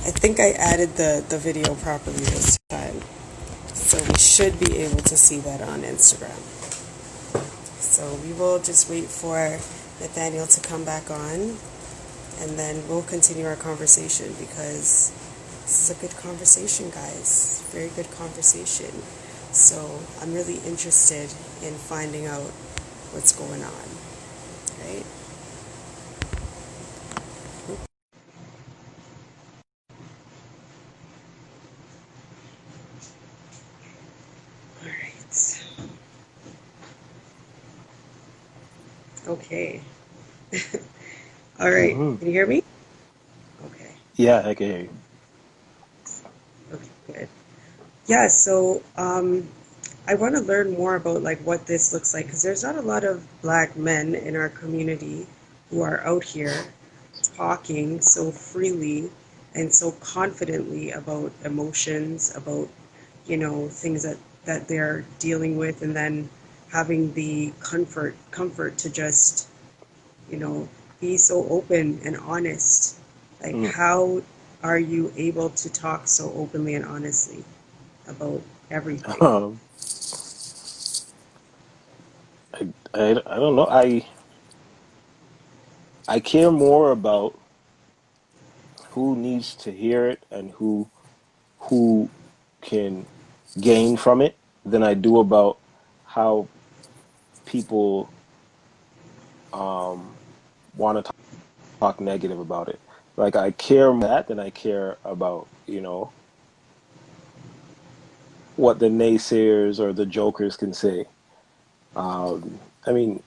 I think I added the video properly this time. So we should be able to see that on Instagram. So we will just wait for Nathaniel to come back on, and then we'll continue our conversation because this is a good conversation, guys. Very good conversation. So I'm really interested in finding out what's going on, right? All right. Okay. All right. Hmm. Can you hear me? Okay. Yeah, I can hear you. Okay, good. Yeah, so I want to learn more about like what this looks like because there's not a lot of black men in our community who are out here talking so freely and so confidently about emotions, about things that they're dealing with, and then having the comfort to just you know be so open and honest. Like, Mm. how are you able to talk so openly and honestly about everything? Um, I don't know. I care more about who needs to hear it and who can gain from it than I do about how people want to talk negative about it. Like I care more about that than I care about, what the naysayers or the jokers can say. I mean,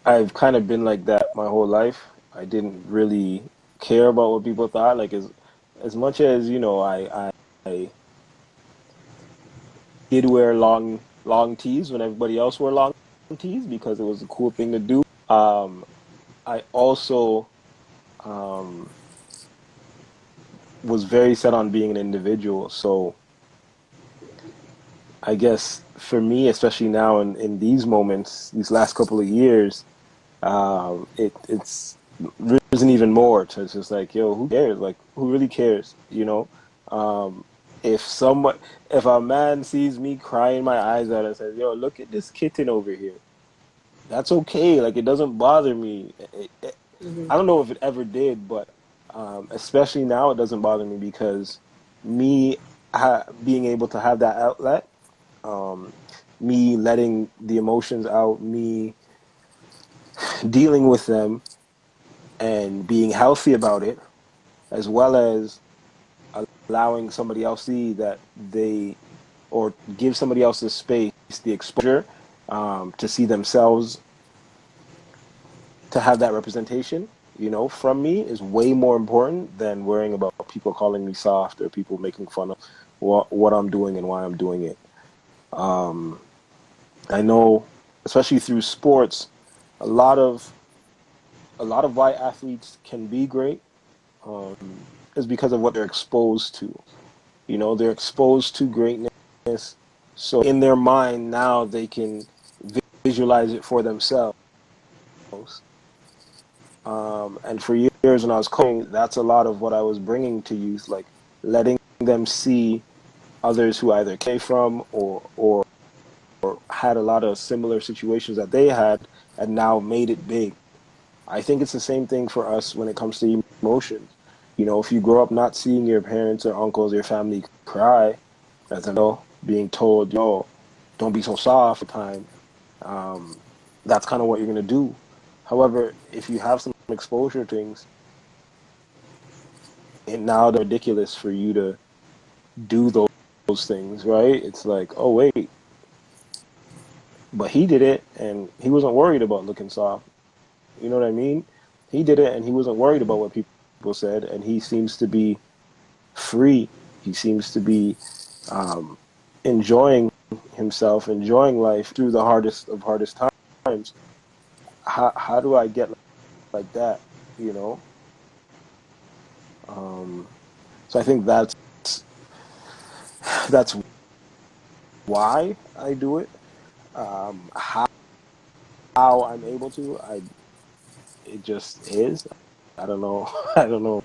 I've kind of been like that my whole life. I didn't really care about what people thought. Like as much as I did wear long tees when everybody else wore long tees because it was a cool thing to do. I also um, was very set on being an individual. So I guess for me, especially now in these moments, these last couple of years, it's risen even more to it's just like, yo, who cares? Like, who really cares? Um, if someone, if a man sees me crying my eyes out and says, yo, look at this kitten over here, that's okay. Like, it doesn't bother me. Hmm. I don't know if it ever did, but especially now, it doesn't bother me because me being able to have that outlet, um, me letting the emotions out, me dealing with them and being healthy about it, as well as allowing somebody else see that they, or give somebody else the space, the exposure, to see themselves, to have that representation, from me is way more important than worrying about people calling me soft or people making fun of what I'm doing and why I'm doing it. Um, I know, especially through sports, a lot of a lot of why athletes can be great, is because of what they're exposed to. They're exposed to greatness. So in their mind now they can visualize it for themselves. And for years when I was coaching, that's a lot of what I was bringing to youth, like letting them see others who either came from or had a lot of similar situations that they had and now made it big. I think it's the same thing for us when it comes to emotions. If you grow up not seeing your parents or uncles, your family cry, as an adult, being told, yo, don't be so soft all the time, that's kind of what you're going to do. However, if you have some exposure to things, and now they're ridiculous for you to do those things, right? It's like, oh, wait, but he did it and he wasn't worried about looking soft. You know what I mean? He did it and he wasn't worried about what people said, and he seems to be free. He seems to be um, enjoying himself, enjoying life through the hardest of hardest times. How do I get like that? You know. Um, so I think that's why I do it. How I'm able to, it just is. I don't know. I don't know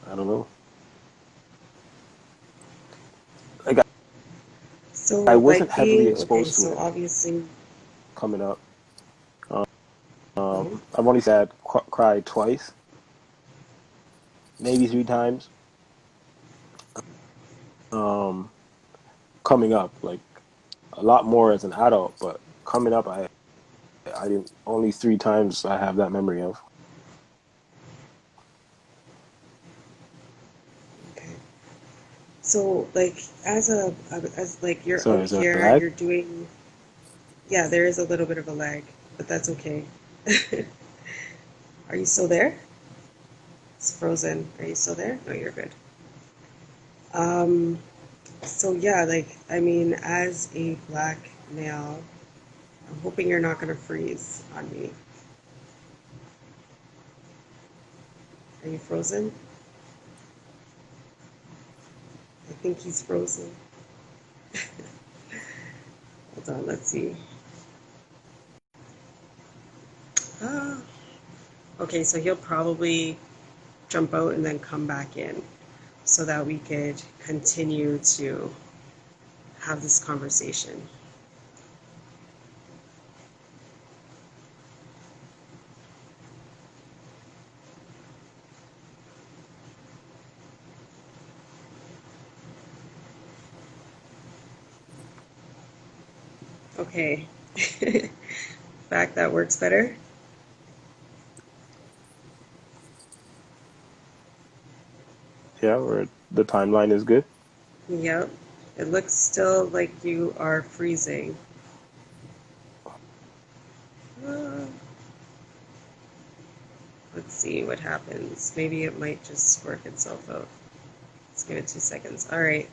I don't know. Like I So, wasn't like heavily being okay, exposed to so it obviously, coming up. mhm, I've only sad cried twice, maybe three times. Um, coming up, like a lot more as an adult, but coming up, I didn't only three times I have that memory of. okay. So, like, as like you're Sorry, out is there a here, lag? you're doing, yeah, there is a little bit of a lag, but that's okay. Are you still there? It's frozen. Are you still there? No, you're good. Um, so yeah, like, I mean, as a black male, I'm hoping you're not gonna freeze on me. Are you frozen? I think he's frozen. Hold on, let's see. Ah, okay, so he'll probably jump out and then come back in so that we could continue to have this conversation. Okay. Back, that works better. Yeah, where the timeline is good. Yep. It looks still like you are freezing. Uh, let's see what happens. Maybe it might just work itself out. Let's give it 2 seconds. All right.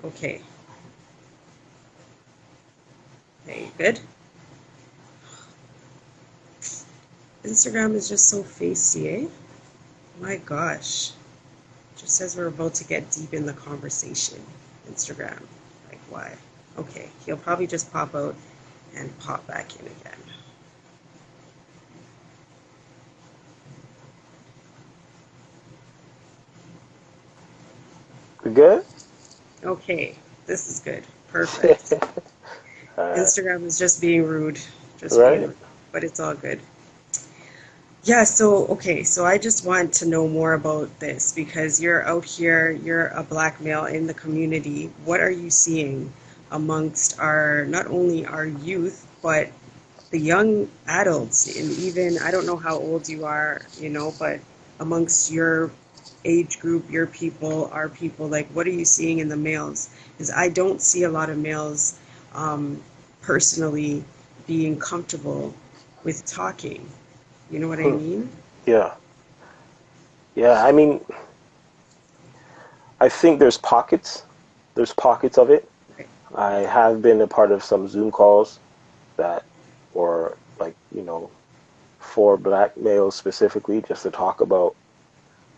Okay. Okay, good. Instagram is just so facey, eh? My gosh. Just says we're about to get deep in the conversation. Instagram. Like, why? Okay, he'll probably just pop out and pop back in again. We good? Okay, this is good. Perfect. Alright. Instagram is just being rude. Just being Right? rude. But it's all good. Yeah, so okay, so I just want to know more about this because you're out here, you're a black male in the community. What are you seeing amongst our not only our youth, but the young adults and even I don't know how old you are, but amongst your age group, your people, our people, like what are you seeing in the males? Because I don't see a lot of males personally being comfortable with talking. You know what I Hmm. mean? Yeah. Yeah, I mean, I think there's pockets. There's pockets of it. Right. I have been a part of some Zoom calls that were like, for black males specifically, just to talk about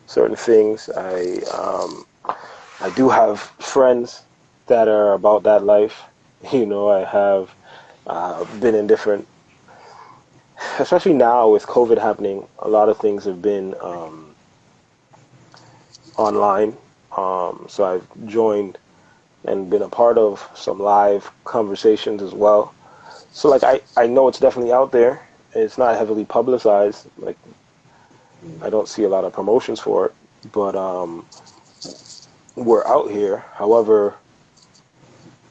certain things. I do have friends that are about that life. I have been in different, especially now with COVID happening. A lot of things have been online. So I've joined and been a part of some live conversations as well. So like I know it's definitely out there. It's not heavily publicized. Like Mm. I don't see a lot of promotions for it, but we're out here. However,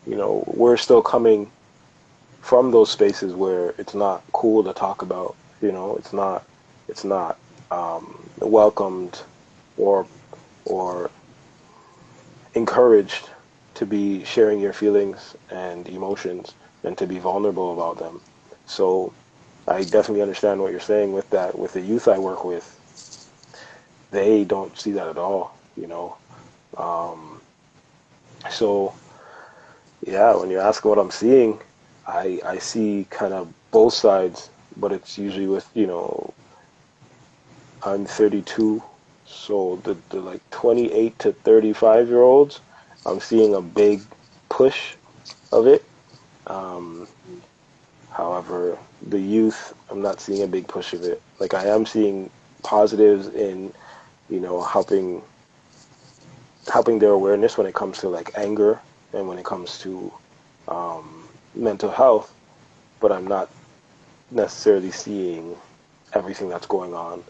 we're still coming from those spaces where it's not cool to talk about. It's not welcomed or or encouraged to be sharing your feelings and emotions and to be vulnerable about them. So I definitely understand what you're saying with that. With the youth I work with, they don't see that at all. Um, so yeah, when you ask what I'm seeing, I see kind of both sides, but it's usually with, I'm 32, so the like 28 to 35-year olds, I'm seeing a big push of it. Um, However, the youth, I'm not seeing a big push of it. Like I am seeing positives in, helping their awareness when it comes to like anger and when it comes to mental health, but I'm not necessarily seeing everything that's going on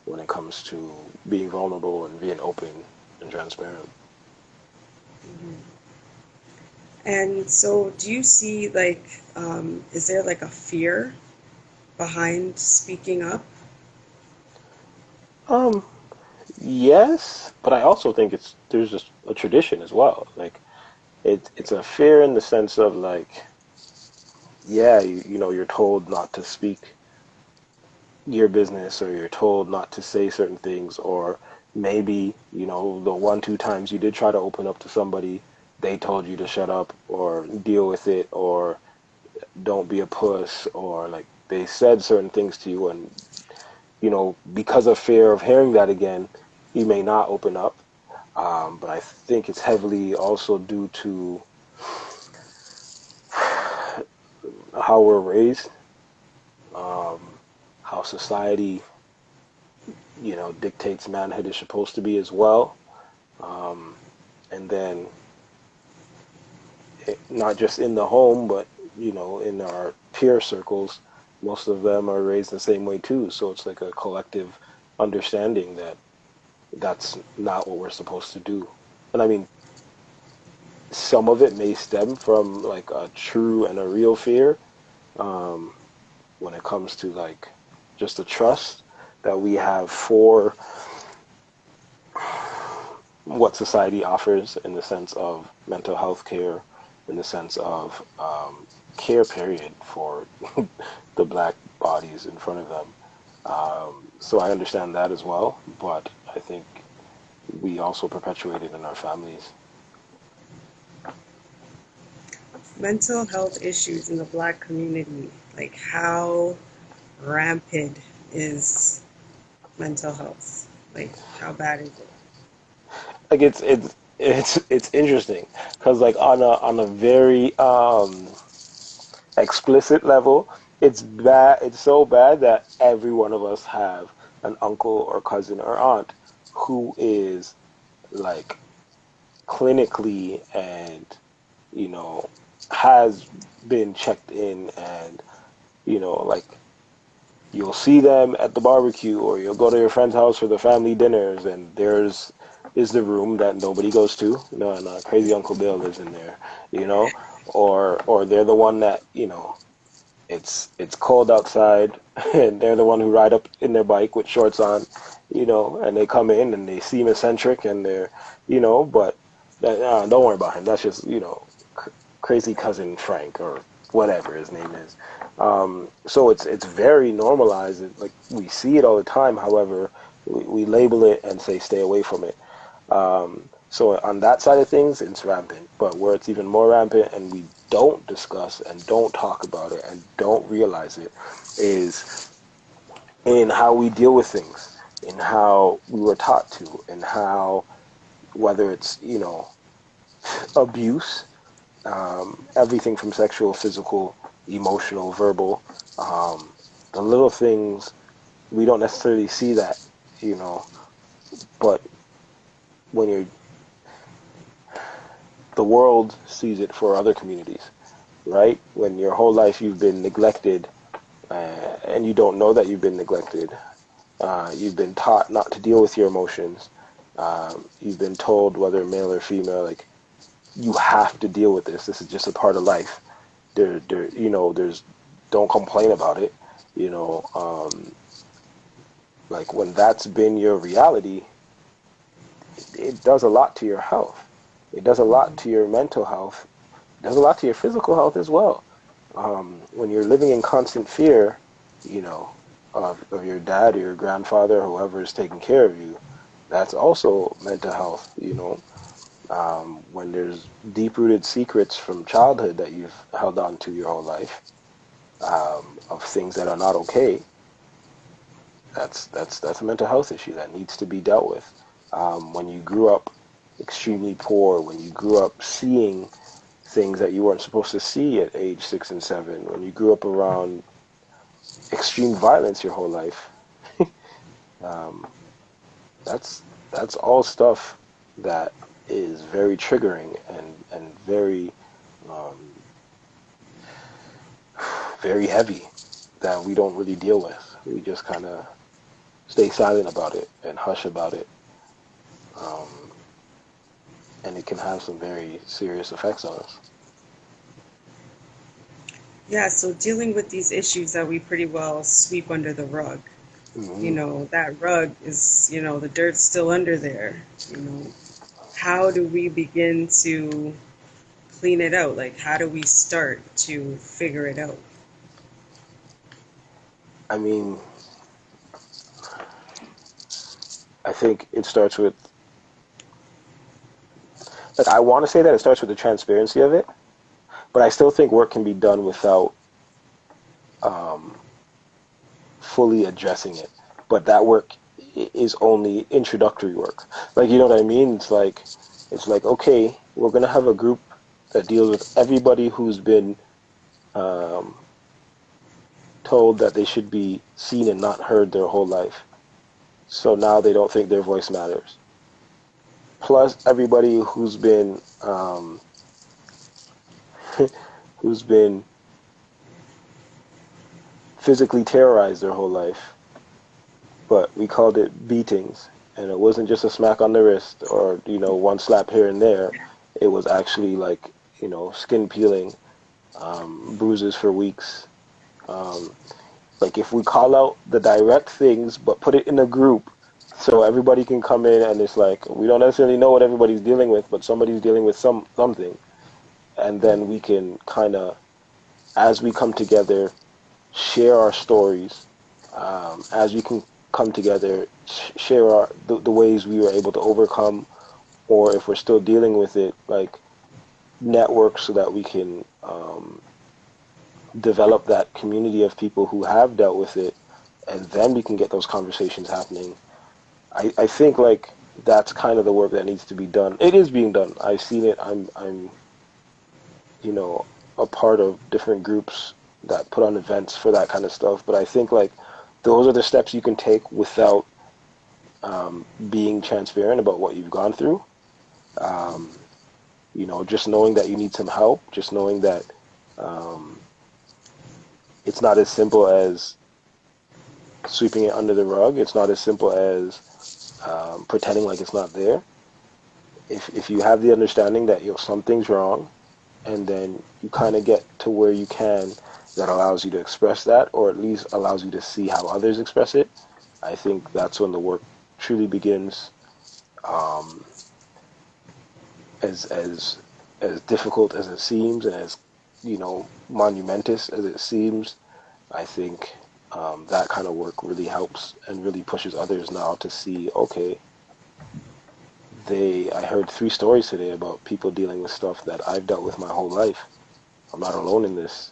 when it comes to being vulnerable and being open and transparent. Mhm. And so, do you see like, is there like a fear behind speaking up? Um, yes, but I also think there's just a tradition as well. Like it's a fear in the sense of like, yeah, you're told not to speak your business or you're told not to say certain things, or maybe the one two times you did try to open up to somebody, they told you to shut up or deal with it or don't be a puss, or like they said certain things to you, and because of fear of hearing that again, you may not open up. But I think it's heavily also due to how we're raised, um, how society dictates manhood is supposed to be as well. um, and then not just in the home, but in our peer circles, most of them are raised the same way too. So it's like a collective understanding that that's not what we're supposed to do. And I mean, some of it may stem from like a true and a real fear, um, when it comes to like just the trust that we have for what society offers in the sense of mental health care, in the sense of care period for the black bodies in front of them. So I understand that as well, but I think we also perpetuate it in our families. Mental health issues in the Black community, like how rampant is mental health? Like, how bad is it? Like it's interesting because like on a very explicit level, it's bad. It's so bad that every one of us have an uncle or cousin or aunt who is like clinically and you know has been checked in, and like you'll see them at the barbecue or you'll go to your friend's house for the family dinners, and there's is the room that nobody goes to, and crazy Uncle Bill lives in there, or they're the one that it's cold outside and they're the one who ride up in their bike with shorts on, and they come in and they seem eccentric and they're but don't worry about him, that's just crazy cousin Frank or whatever his name is. So it's very normalized. Like we see it all the time. However, we label it and say stay away from it. So on that side of things, it's rampant. But where it's even more rampant, and we don't discuss and don't talk about it and don't realize it, is in how we deal with things, in how we were taught to, and how whether it's abuse, everything from sexual, physical, emotional, verbal, um, the little things we don't necessarily see that, you know, but when you're the world sees it for other communities, right? When your whole life you've been neglected, and you don't know that you've been neglected. You've been taught not to deal with your emotions. You've been told, whether male or female, like you have to deal with this. This is just a part of life. There's don't complain about it. You know, like when that's been your reality, it does a lot to your health. It does a lot Mhm. to your mental health. It does a lot to your physical health as well. When you're living in constant fear, you know, of your dad or your grandfather, whoever is taking care of you, that's also mental health. When there's deep-rooted secrets from childhood that you've held on to your whole life, of things that are not okay, that's a mental health issue that needs to be dealt with. When you grew up extremely poor, when you grew up seeing things that you weren't supposed to see at age 6 and 7, when you grew up around extreme violence your whole life, um, That's all stuff that is very triggering and very um, very heavy that we don't really deal with. We just kind of stay silent about it and hush about it, um, and it can have some very serious effects on us. Yeah, so dealing with these issues that we pretty well sweep under the rug. Hmm. That rug is, the dirt's still under there. How do we begin to clean it out? Like, how do we start to figure it out? I mean, I think it starts with, like, I want to say that it starts with the transparency of it, but I still think work can be done without um, fully addressing it. But that work is only introductory work. Like, you know what I mean? It's like, okay, we're gonna have a group that deals with everybody who's been um, told that they should be seen and not heard their whole life. So now they don't think their voice matters. Plus everybody who's been physically terrorized their whole life, but we called it beatings, and it wasn't just a smack on the wrist or one slap here and there. It was actually like skin peeling, bruises for weeks. Um, like if we call out the direct things but put it in a group so everybody can come in, and it's like we don't necessarily know what everybody's dealing with, but somebody's dealing with something, and then we can kind of, as we come together, share our stories, as we can come together, share the ways we were able to overcome, or if we're still dealing with it, like network so that we can develop that community of people who have dealt with it, and then we can get those conversations happening. I think like that's kind of the work that needs to be done. It is being done. I've seen it. I'm you know a part of different groups that put on events for that kind of stuff. But I think like those are the steps you can take without being transparent about what you've gone through. Um, just knowing that you need some help, just knowing that um, it's not as simple as sweeping it under the rug. It's not as simple as pretending like it's not there. If you have the understanding that something's wrong, and then you kind of get to where you can, that allows you to express that, or at least allows you to see how others express it. I think that's when the work truly begins. Um, as difficult as it seems, and as monumentous as it seems, I think that kind of work really helps and really pushes others now to see, okay, I heard 3 stories today about people dealing with stuff that I've dealt with my whole life. I'm not alone in this.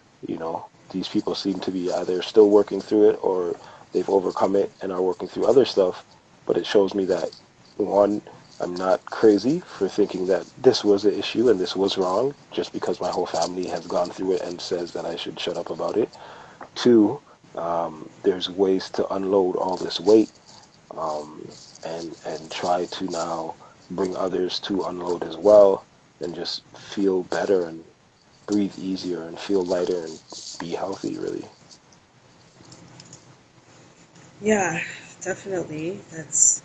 These people seem to be either still working through it, or they've overcome it and are working through other stuff. But it shows me that, one, I'm not crazy for thinking that this was an issue and this was wrong just because my whole family has gone through it and says that I should shut up about it. Two, there's ways to unload all this weight, and try to now bring others to unload as well, and just feel better and breathe easier and feel lighter and be healthy, really. Yeah, definitely. That's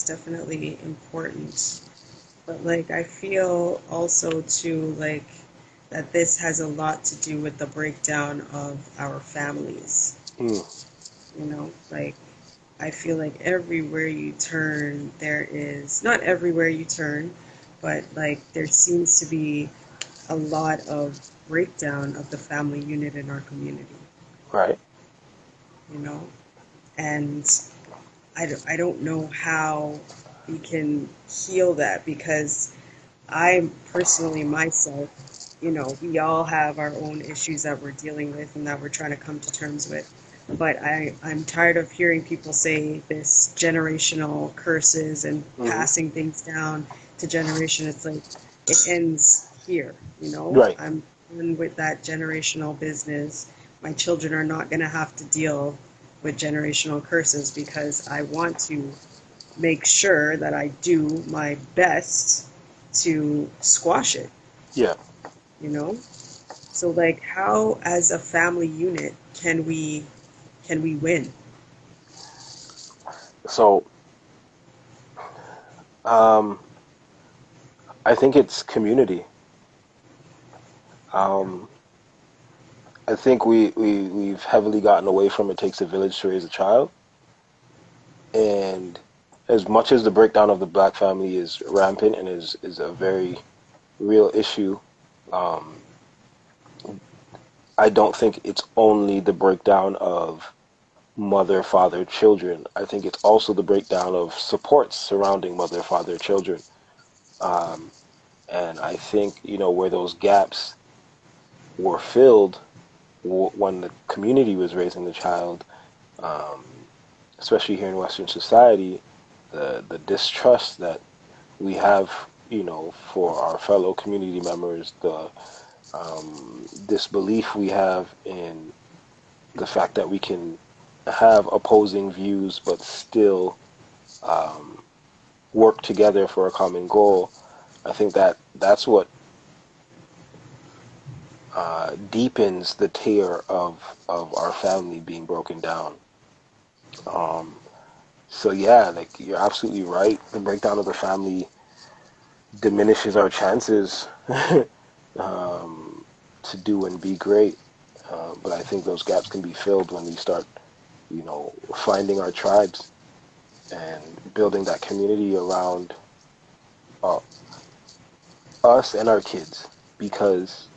definitely important. But like I feel also too like that this has a lot to do with the breakdown of our families. Mm, Like I feel like everywhere you turn there is not everywhere you turn, but like there seems to be a lot of breakdown of the family unit in our community, right. you know? And I don't know how we can heal that because I personally myself, we all have our own issues that we're dealing with and that we're trying to come to terms with. But I'm tired of hearing people say this generational curses and Hmm. passing things down to generation. It's like it ends here. Right. I'm done with that generational business. My children are not going to have to deal with generational curses because I want to make sure that I do my best to squash it, Yeah. you know? So like how as a family unit can we win? So um, I think it's community. Um, I think we've heavily gotten away from it takes a village to raise a child. And as much as the breakdown of the black family is rampant and is a very real issue, um, I don't think it's only the breakdown of mother, father, children. I think it's also the breakdown of supports surrounding mother, father, children. Um, and I think, where those gaps were filled when the community was raising the child, um, especially here in Western society, the distrust that we have, for our fellow community members, the disbelief we have in the fact that we can have opposing views but still um, work together for a common goal. I think that that's what deepens the tear of our family being broken down. Um, so yeah, like you're absolutely right. The breakdown of the family diminishes our chances um, to do and be great. But I think those gaps can be filled when we start, finding our tribes and building that community around uh, us and our kids. Because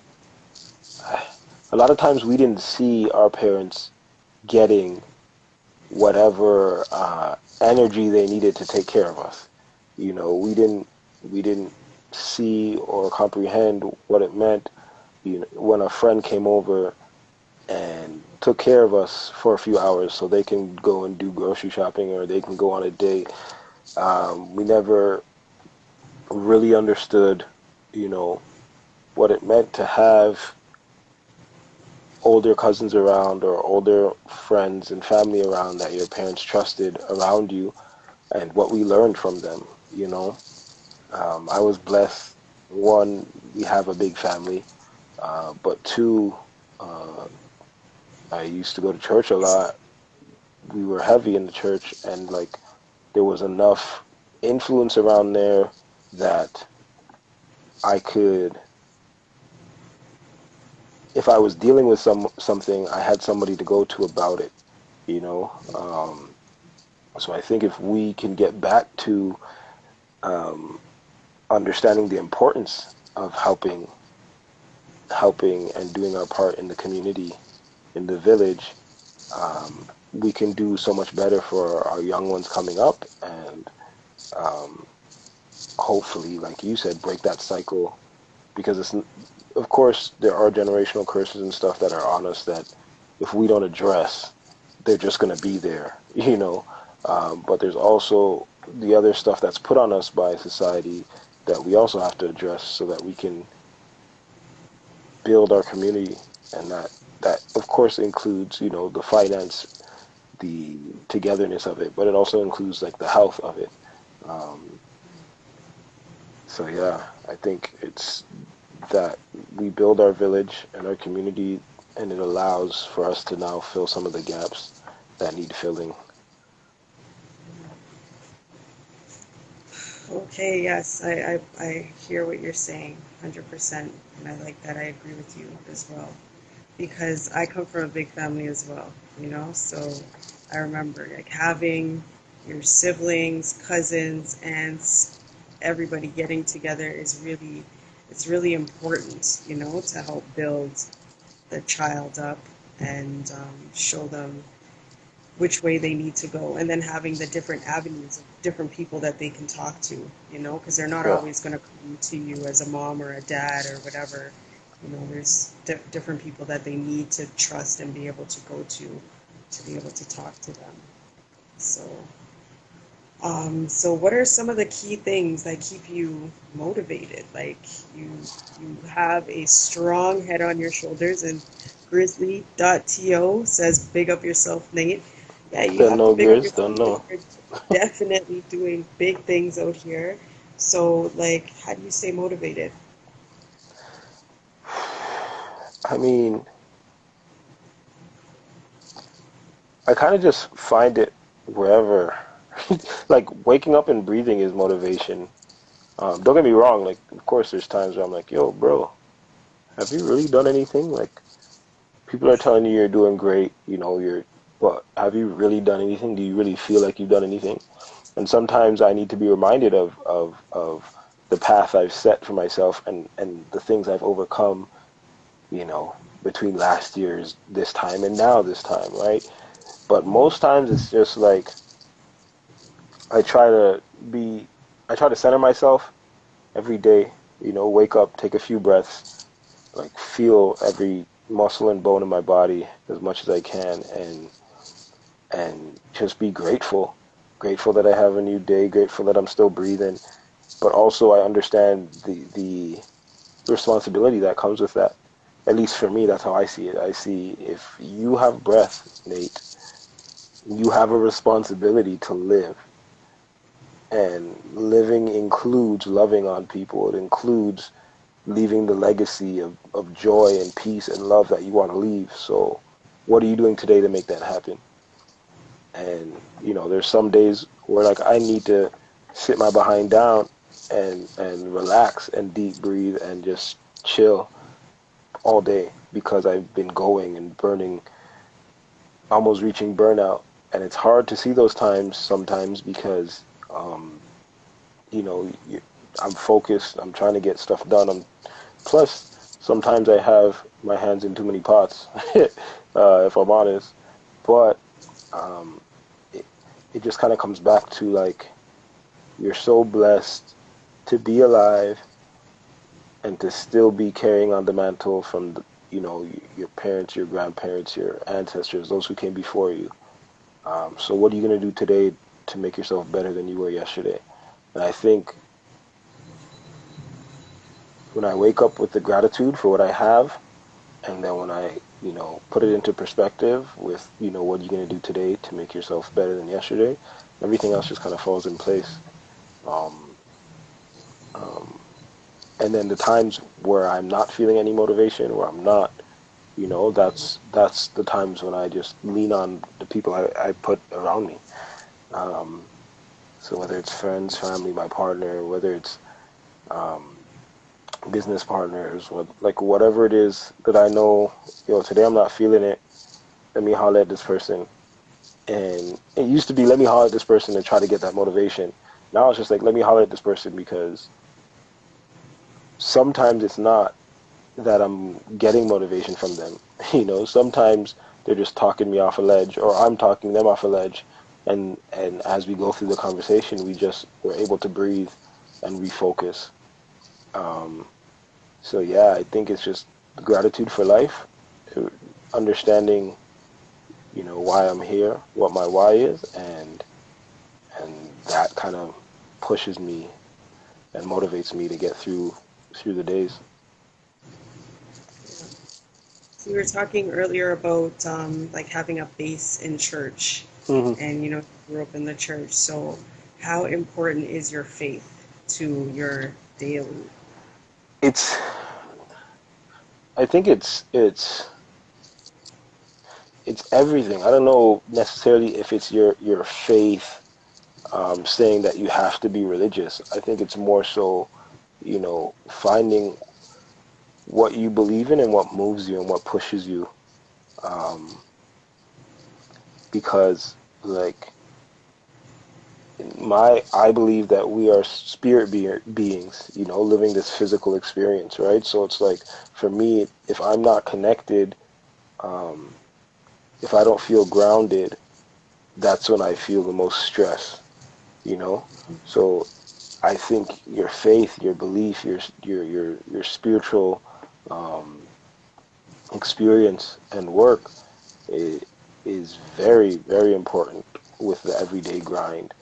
a lot of times we didn't see our parents getting whatever energy they needed to take care of us. We didn't see or comprehend what it meant. When a friend came over and took care of us for a few hours so they can go and do grocery shopping or they can go on a date. We never really understood, you know, what it meant to have older cousins around or older friends and family around that your parents trusted around you and what we learned from them, you know. I was blessed. One, we have a big family, but two, uh, I used to go to church a lot. We were heavy in the church, and like there was enough influence around there that I could, if I was dealing with something, I had somebody to go to about it, you know. So I think if we can get back to um, understanding the importance of helping and doing our part in the community, in the village, we can do so much better for our young ones coming up, and um, hopefully, like you said, break that cycle. Because of course, there are generational curses and stuff that are on us that if we don't address, they're just going to be there, you know. But there's also the other stuff that's put on us by society that we also have to address so that we can build our community, and that of course includes, the finance, the togetherness of it, but it also includes like the health of it. um, so yeah, I think it's that we build our village and our community, and it allows for us to now fill some of the gaps that need filling. Okay, yes, I hear what you're saying 100%, and I like that. I agree with you as well because I come from a big family as well, so I remember like having your siblings, cousins, aunts, everybody getting together is really it's really important, to help build the child up and show them which way they need to go, and then having the different avenues of different people that they can talk to, because they're not Yeah, always going to come to you as a mom or a dad or whatever. There's different people that they need to trust and be able to go to be able to talk to them. So what are some of the key things that keep you motivated? Like you have a strong head on your shoulders, and Grizzly.to says, "Big up yourself, Nate." Yeah, you Don't have to know, big up girls, yourself don't because know. you're definitely doing big things out here. So, like, how do you stay motivated? I mean, I kind of just find it wherever. Like waking up and breathing is motivation. Don't get me wrong. Like, of course, there's times where I'm like, "Yo, bro, have you really done anything?" Like, people are telling you you're doing great. But have you really done anything? Do you really feel like you've done anything? And sometimes I need to be reminded of the path I've set for myself and the things I've overcome. You know, between last year's this time and now this time, right? But most times it's just like I try to be, I try to center myself every day, wake up, take a few breaths, like feel every muscle and bone in my body as much as I can and just be grateful. Grateful that I have a new day, grateful that I'm still breathing, but also I understand the responsibility that comes with that. At least for me, that's how I see it. I see if you have breath, Nate, you have a responsibility to live. And living includes loving on people. It includes leaving the legacy of joy and peace and love that you want to leave. So, what are you doing today to make that happen? And, there's some days where like I need to sit my behind down and relax and deep breathe and just chill all day because I've been going and burning, almost reaching burnout. And it's hard to see those times sometimes because, you know, you, I'm focused. I'm trying to get stuff done. Plus, sometimes I have my hands in too many pots, if I'm honest. But um, it, it just kind of comes back to like you're so blessed to be alive and to still be carrying on the mantle from your parents, your grandparents, your ancestors, those who came before you. So what are you gonna do today to make yourself better than you were yesterday? And I think when I wake up with the gratitude for what I have, and then when I, put it into perspective with, what are you going to do today to make yourself better than yesterday, everything else just kind of falls in place. Um, um, and then the times where I'm not feeling any motivation, or I'm not, that's the times when I just lean on the people I put around me. Um, so whether it's friends, family, my partner, whether it's um, business partners, like whatever it is that I know, today I'm not feeling it. Let me holler at this person. And it used to be let me holler at this person and try to get that motivation. Now it's just like let me holler at this person because sometimes it's not that I'm getting motivation from them. Sometimes they're just talking me off a ledge or I'm talking them off a ledge. And as we go through the conversation, we're able to breathe and refocus. Um, so yeah, I think it's just gratitude for life, uh, understanding, why I'm here, what my why is, and that kind of pushes me and motivates me to get through the days. Yeah. So you were talking earlier about like having a base in church, Hmm. and you grew up in the church. So, how important is your faith to your daily? It's I think it's everything. I don't know necessarily if it's your faith saying that you have to be religious. I think it's more so, finding what you believe in and what moves you and what pushes you. Um, because like I believe that we are beings, living this physical experience, right? So it's like for me, if I'm not connected, um, if I don't feel grounded, that's when I feel the most stress, you know. So I think your faith, your belief, your spiritual um, experience and work i- is very very important with the everyday grind.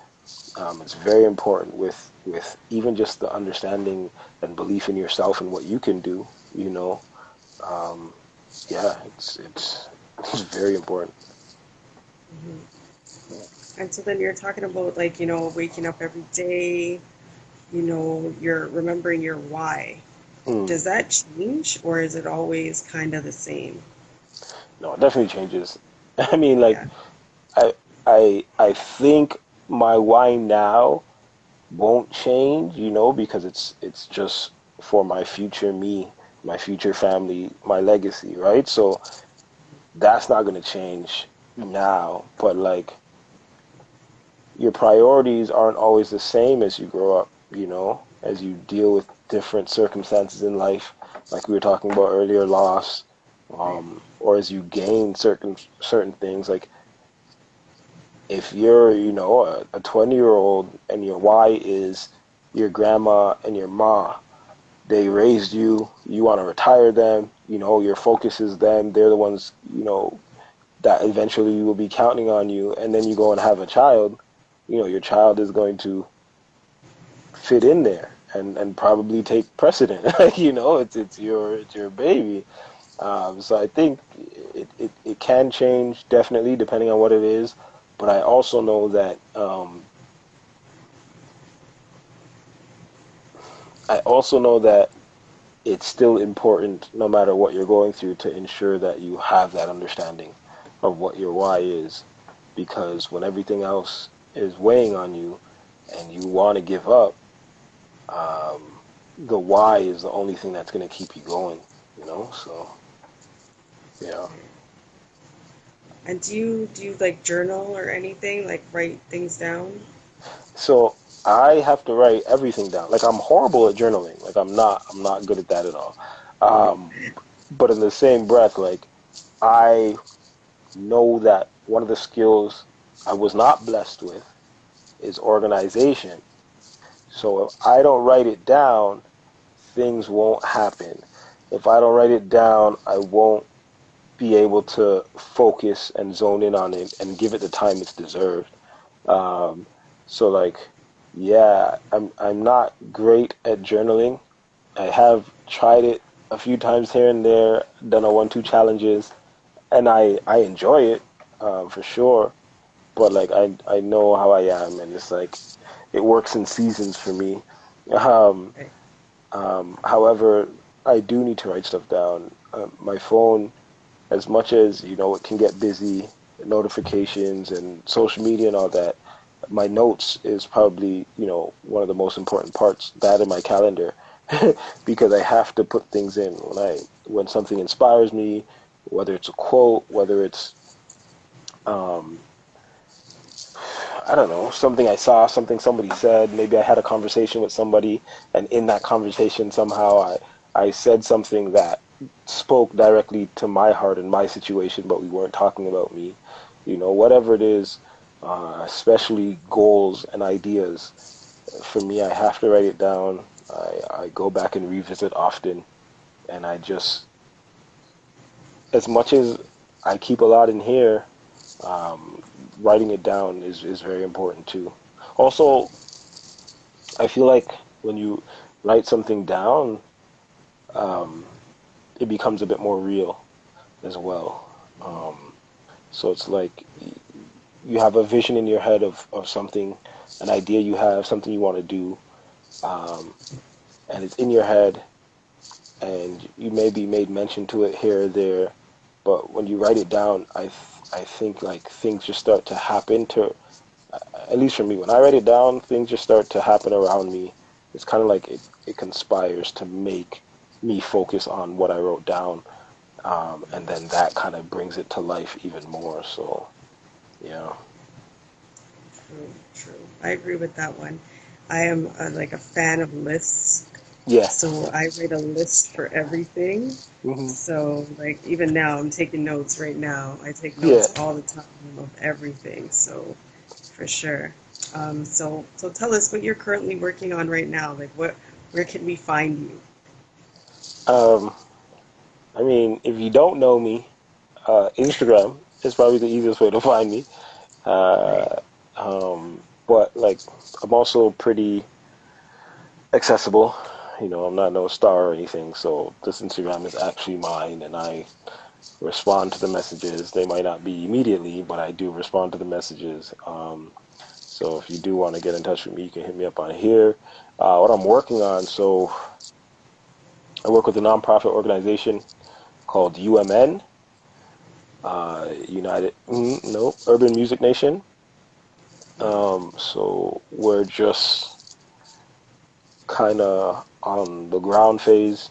It's very important with even just the understanding and belief in yourself and what you can do. Um, yeah, it's it's very important. Mhm. And so then you're talking about like, waking up every day, you're remembering your why. Mm. Does that change or is it always kind of the same? No, it definitely changes. I mean, like Yeah. I I think my why now won't change, because it's just for my future me, my future family, my legacy, right? So that's not going to change now, but like your priorities aren't always the same as you grow up, as you deal with different circumstances in life, like we were talking about earlier, loss, Right. or as you gain certain things. Like if you're, a 20-year-old and your why is your grandma and your ma, they raised you, you want to retire them, your focus is them, they're the ones, that eventually will be counting on you, and then you go and have a child, your child is going to fit in there and probably take precedent. Like, it's your baby. So I think it can change definitely depending on what it is, but I also know that it's still important no matter what you're going through to ensure that you have that understanding of what your why is, because when everything else is weighing on you and you want to give up, the why is the only thing that's going to keep you going. So yeah. Right. And do you like journal or anything? Like write things down? So I have to write everything down. Like I'm horrible at journaling. Like I'm not good at that at all. But in the same breath, like I know that one of the skills I was not blessed with is organization. So if I don't write it down, things won't happen. If I don't write it down, I won't be able to focus and zone in on it and give it the time it's deserved. Um, so like, yeah, I'm not great at journaling. I have tried it a few times here and there, done a 1-2 challenges, and I enjoy it, for sure. But like I know how I am, and it's like it works in seasons for me. Um, Right. however, I do need to write stuff down. My phone, as much as it can get busy, notifications and social media and all that, my notes is probably one of the most important parts, that in my calendar, because I have to put things in when something inspires me, whether it's a quote, whether it's um I don't know, something I saw, something somebody said, maybe I had a conversation with somebody, and in that conversation somehow I said something that spoke directly to my heart and my situation, but we weren't talking about me. Whatever it is, especially goals and ideas. For me, I have to write it down. I go back and revisit often, and I just, as much as I keep a lot in here, um, writing it down is very important too. Also, I feel like when you write something down, um, it becomes a bit more real as well. So it's like you have a vision in your head of something, an idea you have, something you want to do, um, and it's in your head, and you maybe made mention to it here or there, but when you write it down, I think like things just start to happen to, at least for me, when I write it down, things just start to happen around me. It's kind of like it conspires to make me focus on what I wrote down, and then that kind of brings it to life even more. So, yeah. True, true. I agree with that one. I am like a fan of lists. Yeah. So I write a list for everything. Hmm. So like even now I'm taking notes right now. I take Yeah. notes all the time of everything. So for sure. So tell us what you're currently working on right now. Like where can we find you? Um, I mean, if you don't know me, Instagram is probably the easiest way to find me. Right. Uh, but like, I'm also pretty accessible. I'm not no star or anything, so this Instagram is actually mine, and I respond to the messages. They might not be immediately, but I do respond to the messages. So if you do want to get in touch with me, you can hit me up on here. What I'm working on, so I work with a nonprofit organization called UMN, United, no, Urban Music Nation. So we're just kind of on the ground phase,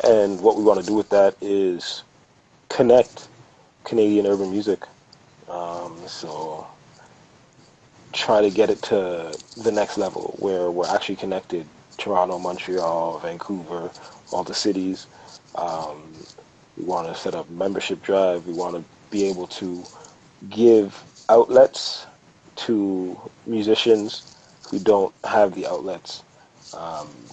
and what we want to do with that is connect Canadian urban music. So try to get it to the next level where we're actually connected. Toronto, Montreal, Vancouver, all the cities. Um, we want to set up a membership drive. We want to be able to give outlets to musicians who don't have the outlets.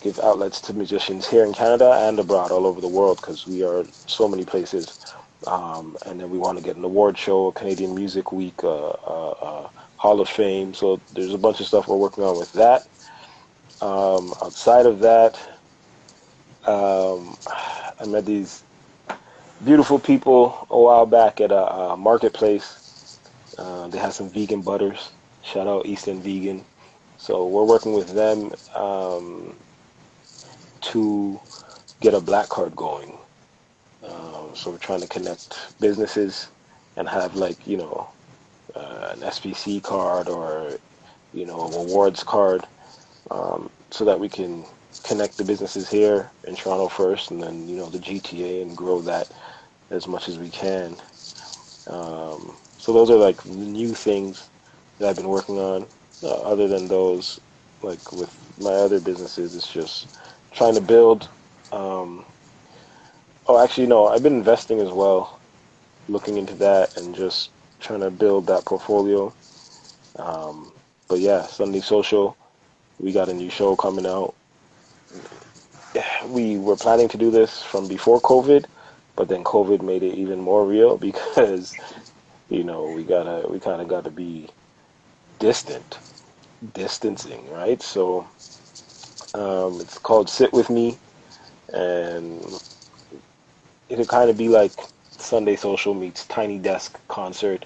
Give outlets to musicians here in Canada and abroad, all over the world, because we are so many places. And then we want to get an award show, a Canadian Music Week, Hall of Fame. So there's a bunch of stuff we're working on with that. Outside of that, I met these beautiful people a while back at a marketplace. They had some vegan butters. Shout out Easton Vegan. So we're working with them to get a black card going. So we're trying to connect businesses and have like an SPC card or a rewards card, so that we can connect the businesses here in Toronto first, and then the GTA, and grow that as much as we can. So those are like new things that I've been working on. Other than those, like with my other businesses, it's just trying to build. Um, oh, actually, no, I've been investing as well, looking into that and just trying to build that portfolio. Um, but yeah, Sunday Social, we got a new show coming out. We were planning to do this from before COVID, but then COVID made it even more real because we kind of got to be distant, distancing, right? So it's called Sit With Me, and it'll kind of be like Sunday Social meets Tiny Desk Concert,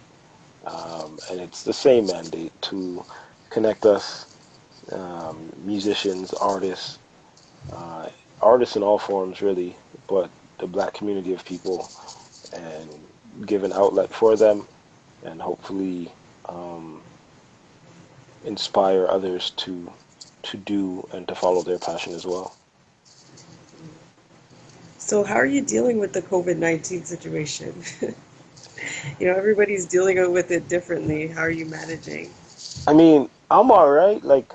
and it's the same mandate to connect us, musicians, uh, artists in all forms, really, but the black community of people, and give an outlet for them, and hopefully inspire others to do and to follow their passion as well. So, how are you dealing with the COVID-19 situation? Everybody's dealing with it differently. How are you managing? I mean, I'm all right. Like,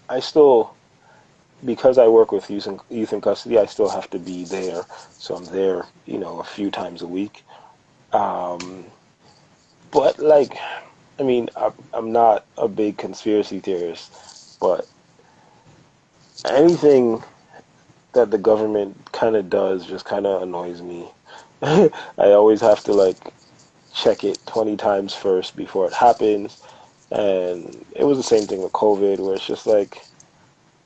I still, because I work with youth in custody, I still have to be there. So I'm there, a few times a week. Um, but like, I mean, I'm not a big conspiracy theorist, but anything that the government kind of does just kind of annoys me. I always have to like check it 20 times first before it happens. And it was the same thing with COVID, where it's just like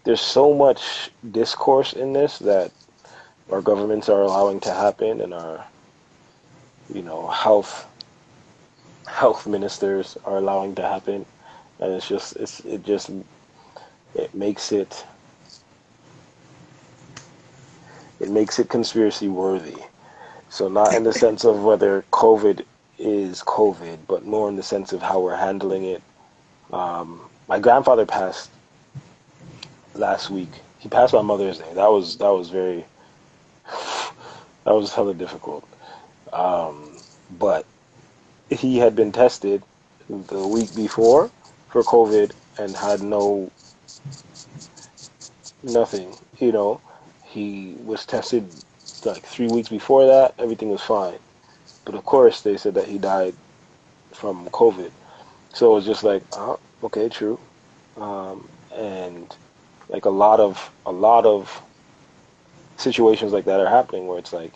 there's so much discourse in this that our governments are allowing to happen, and our, health ministers are allowing to happen. And it makes it conspiracy worthy. So not in the sense of whether COVID is COVID, but more in the sense of how we're handling it. My grandfather passed last week. He passed on Mother's Day. That was very that was hella difficult. But he had been tested the week before for COVID and had nothing. He was tested like 3 weeks before that. Everything was fine. But of course, they said that he died from COVID. So it was just like, okay, true. And like a lot of situations like that are happening where it's like,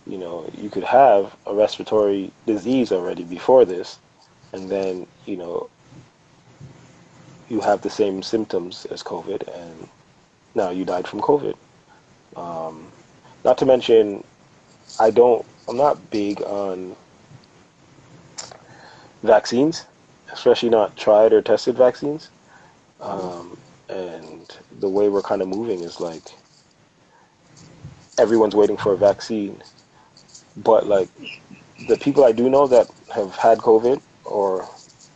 you could have a respiratory disease already before this, and then you have the same symptoms as COVID, and now you died from COVID. Um, Not to mention, I'm not big on vaccines, especially not tried or tested vaccines. Um, and the way we're kind of moving is like everyone's waiting for a vaccine, but like the people I do know that have had COVID or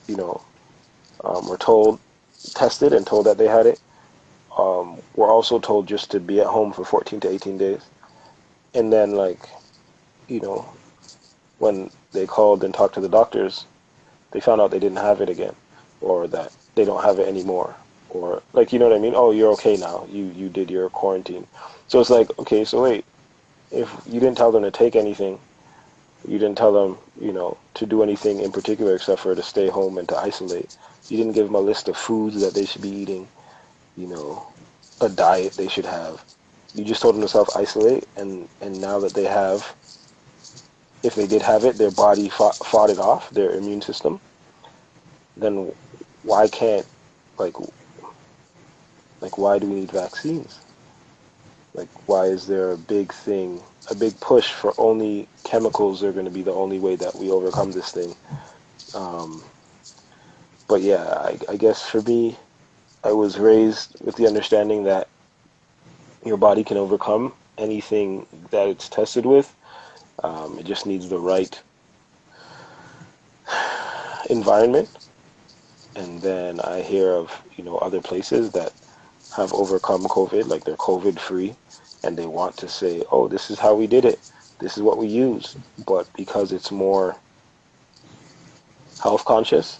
you know were told tested and told that they had it, were also told just to be at home for 14 to 18 days, and then like you know when they called and talked to the doctors, they found out they didn't have it again, or that they don't have it anymore, or like you know what I mean. Oh, you're okay now. You did your quarantine, so it's like okay, so wait, if you didn't tell them to take anything, you didn't tell them, to do anything in particular except for to stay home and to isolate. You didn't give them a list of foods that they should be eating, you know, a diet they should have. You just told them to self-isolate, and now that they have, if they did have it, their body fought it off, their immune system. Then why can't, like, why do we need vaccines? Like, why is there a big thing, a big push for only chemicals are going to be the only way that we overcome this thing? Um, but yeah, I guess for me, I was raised with the understanding that your body can overcome anything that it's tested with. It just needs the right environment. And then I hear of, other places that have overcome COVID, like they're COVID free, and they want to say, oh, this is how we did it. This is what we use. But because it's more health conscious,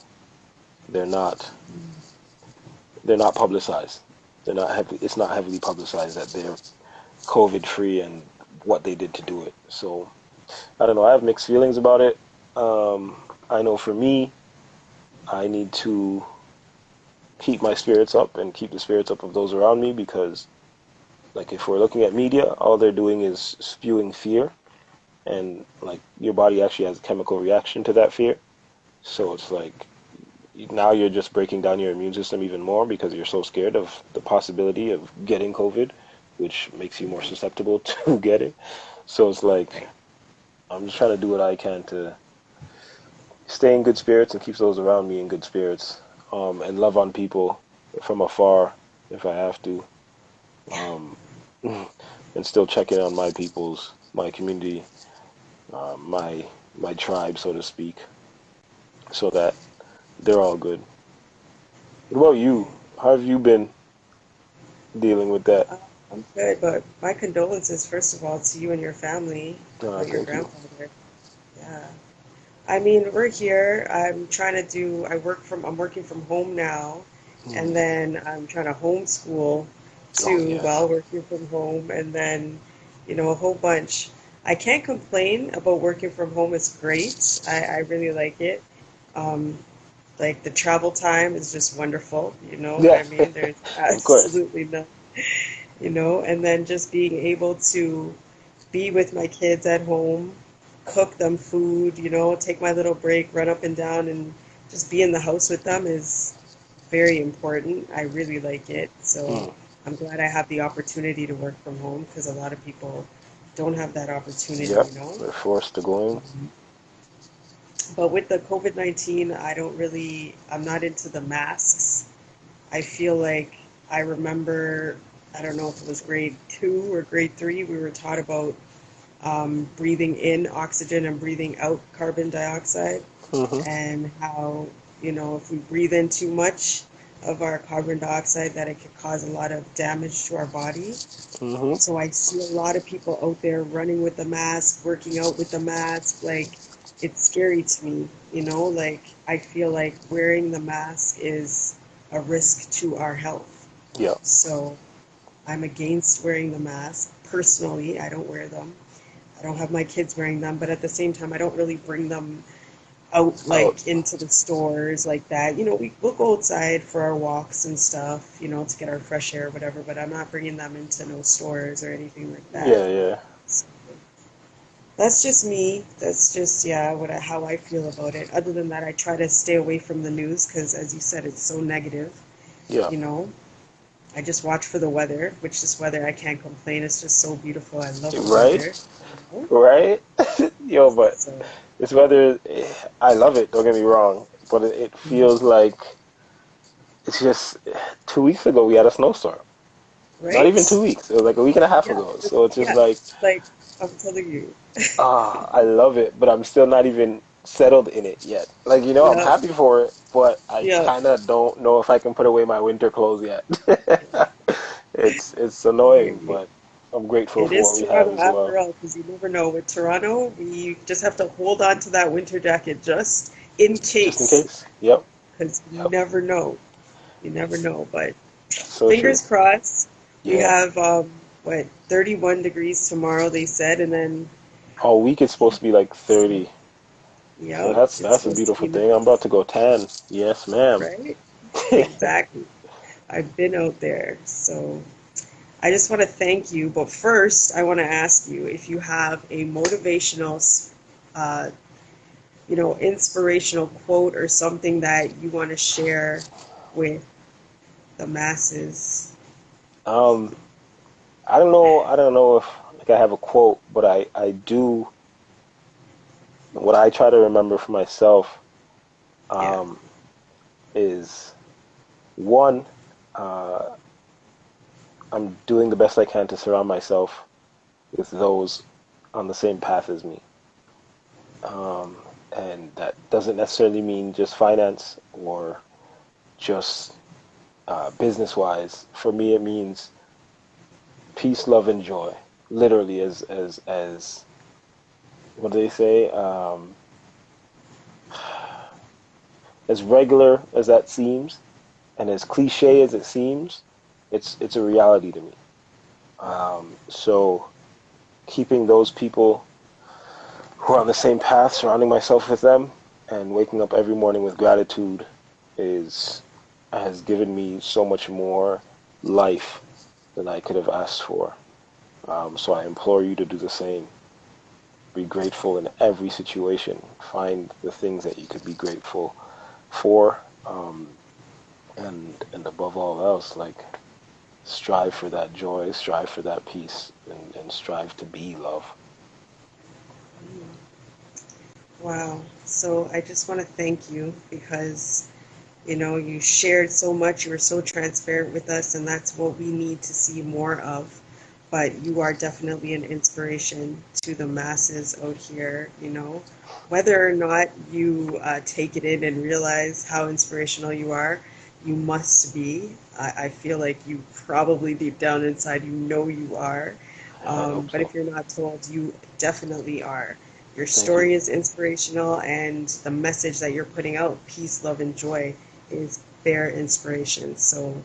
they're not they're not publicized. It's not heavily publicized that they're COVID free and what they did to do it. So I don't know. I have mixed feelings about it. I know for me, I need to keep my spirits up and keep the spirits up of those around me because, like, if we're looking at media, all they're doing is spewing fear, and like your body actually has a chemical reaction to that fear. So it's like now you're just breaking down your immune system even more because you're so scared of the possibility of getting COVID, which makes you more susceptible to get it. So it's like Right. I'm just trying to do what I can to stay in good spirits and keep those around me in good spirits, and love on people from afar if I have to, um, and still check in on my peoples, my community, my tribe, so to speak, so that they're all good. What about you? Right. How have you been dealing with that? I'm good, but my condolences, first of all, to you and your family about your Thank you. grandfather. Yeah. I mean, we're here. I'm working from home now, Mm. and then I'm trying to homeschool Oh too yes. while working from home, and then, a whole bunch. I can't complain about working from home. It's great. I really like it. Um, like the travel time is just wonderful. You know what Yeah, I mean? There's of course. absolutely no, and then just being able to be with my kids at home, cook them food, take my little break, run up and down, and just be in the house with them is very important. I really like it. So Mm. I'm glad I have the opportunity to work from home because a lot of people don't have that opportunity, Yep, we're forced to go in. Um, but with the COVID-19, I'm not into the masks. I feel like I remember, I don't know if it was grade two or grade three, we were taught about breathing in oxygen and breathing out carbon dioxide, Hmm. and how, if we breathe in too much of our carbon dioxide, that it could cause a lot of damage to our body. Hmm. So I see a lot of people out there running with the mask, working out with the mask. Like, it's scary to me, like, I feel like wearing the mask is a risk to our health. Yeah. So I'm against wearing the mask. Personally, I don't wear them. I don't have my kids wearing them, but at the same time, I don't really bring them out Out. like into the stores like that. We'll go outside for our walks and stuff, to get our fresh air or whatever, but I'm not bringing them into no stores or anything like that. Yeah, yeah. So that's just me. That's just, yeah, how I feel about it. Other than that, I try to stay away from the news because, as you said, it's so negative, Yeah. you know. I just watch for the weather, which this weather I can't complain. It's just so beautiful. I love the Right? weather. You know? Right? Yo, but So, this weather, I love it, don't get me wrong, but it mhm. feels like it's just 2 weeks ago we had a snowstorm. Not even Right? 2 weeks. It was like a week and a half Yeah, ago. So it's just yeah. like, Like I'm telling you. I love it, but I'm still not even settled in it yet. Like, I'm Yeah, happy for it, but I yeah. kind of don't know if I can put away my winter clothes yet. It's I hear annoying, you. but I'm grateful It for is what we have Toronto as well. after all, because you never know. With Toronto, we just have to hold on to that winter jacket just in Just in case, case. Yep. because you Yep. never know. You never know. But That's so true. fingers crossed. We Yeah. have what 31 degrees tomorrow, they said, and then All week it's supposed to be like so 30. So yep, it's that's a supposed to beautiful be thing. I'm nice, about to go tan. Yes, ma'am. right? Exactly. I've been out there, so I just want to thank you. But first, I want to ask you if you have a motivational, uh, inspirational quote or something that you want to share with the masses. Um, I don't know. I don't know if like I have a quote, but I do what I try to remember for myself Yeah. um, is one, uh, I'm doing the best I can to surround myself with those on the same path as me. Um, and that doesn't necessarily mean just finance or just business wise. For me, it means peace, love, and joy. Literally, as what do they say? As regular as that seems, and as cliche as it seems, it's a reality to me. So keeping those people who are on the same path, surrounding myself with them, and waking up every morning with gratitude is has given me so much more life than I could have asked for. So I implore you to do the same. Be grateful in every situation. Find the things that you could be grateful for, and above all else, like strive for that joy, strive for that peace, and strive to be love. Wow. So I just want to thank you because you shared so much, you were so transparent with us, and that's what we need to see more of. But you are definitely an inspiration to the masses out here. Whether or not you take it in and realize how inspirational you are, you must be. I feel like you probably deep down inside, you are. I hope But so. if you're not told, you definitely are. Your Thank you. story is inspirational, and the message that you're putting out, peace, love, and joy, is their inspiration. So,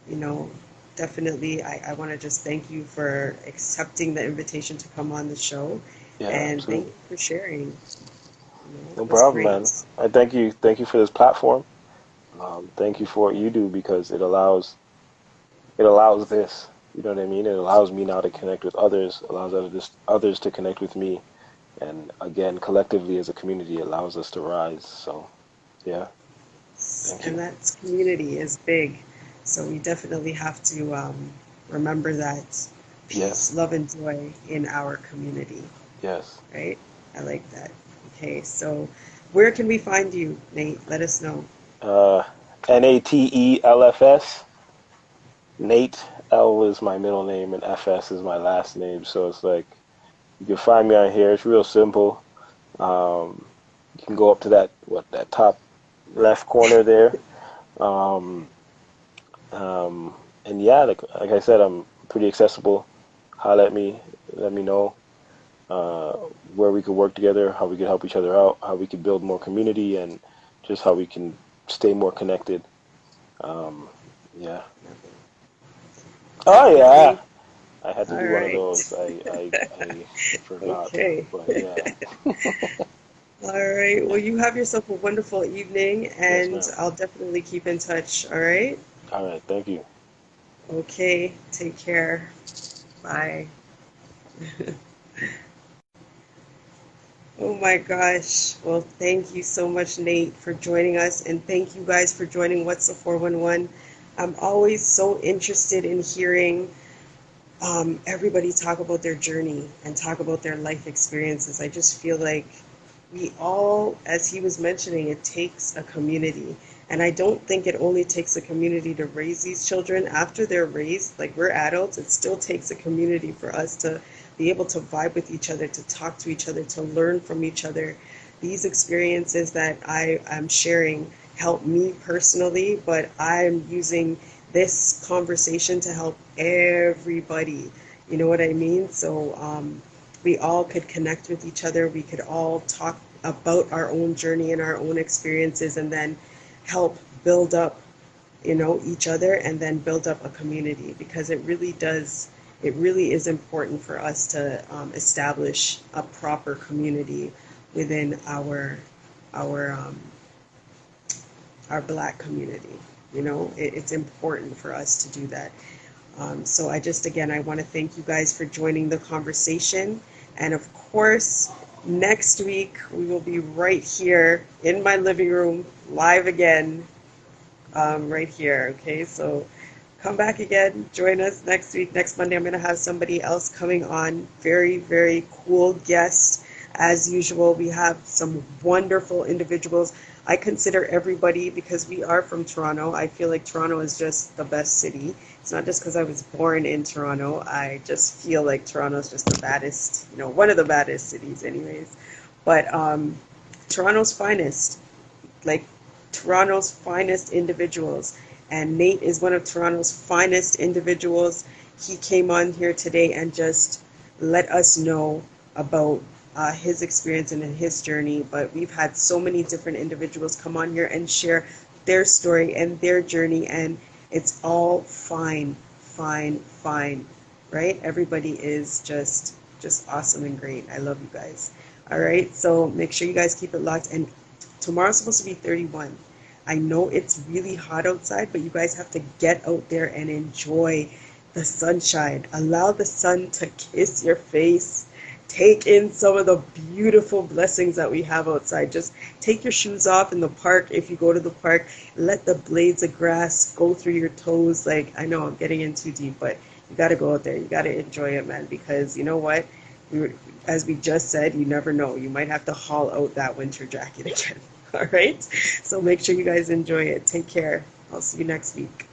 you know, definitely, I want to just thank you for accepting the invitation to come on the show, Yeah, and thank absolutely. you for sharing. No It was problem, man. great. I thank you. Thank you for this platform. Thank you for what you do because it allows this. You know what I mean? It allows me now to connect with others, allows others to connect with me, and again, collectively as a community, allows us to rise. So, yeah, thank you. And that community is big. So we definitely have to remember that Yes, peace, love, and joy in our community, yes. right? I like that. Okay, so where can we find you, Nate? Let us know. Uh, Natellfs. Nate L is my middle name and FS is my last name. So it's like you can find me on here. It's real simple. Um, you can go up to that top left corner there. Um, and yeah, like I said, I'm pretty accessible. Holler at me, let me know uh, where we could work together, how we could help each other out, how we could build more community, and just how we can stay more connected. Um, yeah. Oh yeah, Definitely. I had to All do one of right. those. I forgot, Okay. but yeah. All right. Well, you have yourself a wonderful evening, Yes, and ma'am. I'll definitely keep in touch. All right. All right, thank you. Okay. Take care. Bye. Oh my gosh. Well, thank you so much, Nate, for joining us. And thank you guys for joining What's the 411. I'm always so interested in hearing everybody talk about their journey and talk about their life experiences. I just feel like we all, as he was mentioning, it takes a community. And I don't think it only takes a community to raise these children. After they're raised, like we're adults, it still takes a community for us to be able to vibe with each other, to talk to each other, to learn from each other. These experiences that I am sharing help me personally, but I'm using this conversation to help everybody. You know what I mean? So we all could connect with each other. We could all talk about our own journey and our own experiences, and then help build up, each other, and then build up a community, because it really is important for us to establish a proper community within our our black community. It's important for us to do that. So again, I want to thank you guys for joining the conversation. And of course, next week we will be right here in my living room, live again, right here. Okay, so come back again. Join us next week. Next Monday, I'm going to have somebody else coming on. Very, very cool guest. As usual, we have some wonderful individuals. I consider everybody, because we are from Toronto, I feel like Toronto is just the best city. It's not just because I was born in Toronto. I just feel like Toronto is just the baddest, one of the baddest cities, anyways. But Toronto's finest, like Toronto's finest individuals. And Nate is one of Toronto's finest individuals. He came on here today and just let us know about his experience and his journey. But we've had so many different individuals come on here and share their story and their journey, and it's all fine, fine, fine, right? Everybody is just awesome and great. I love you guys. All right, so make sure you guys keep it locked. And tomorrow's supposed to be 31. I know it's really hot outside, but you guys have to get out there and enjoy the sunshine. Allow the sun to kiss your face. Take in some of the beautiful blessings that we have outside. Just take your shoes off in the park if you go to the park. Let the blades of grass go through your toes. Like, I know I'm getting in too deep, but you got to go out there. You got to enjoy it, man, because you know what? As we just said, you never know. You might have to haul out that winter jacket again. All right? So make sure you guys enjoy it. Take care. I'll see you next week.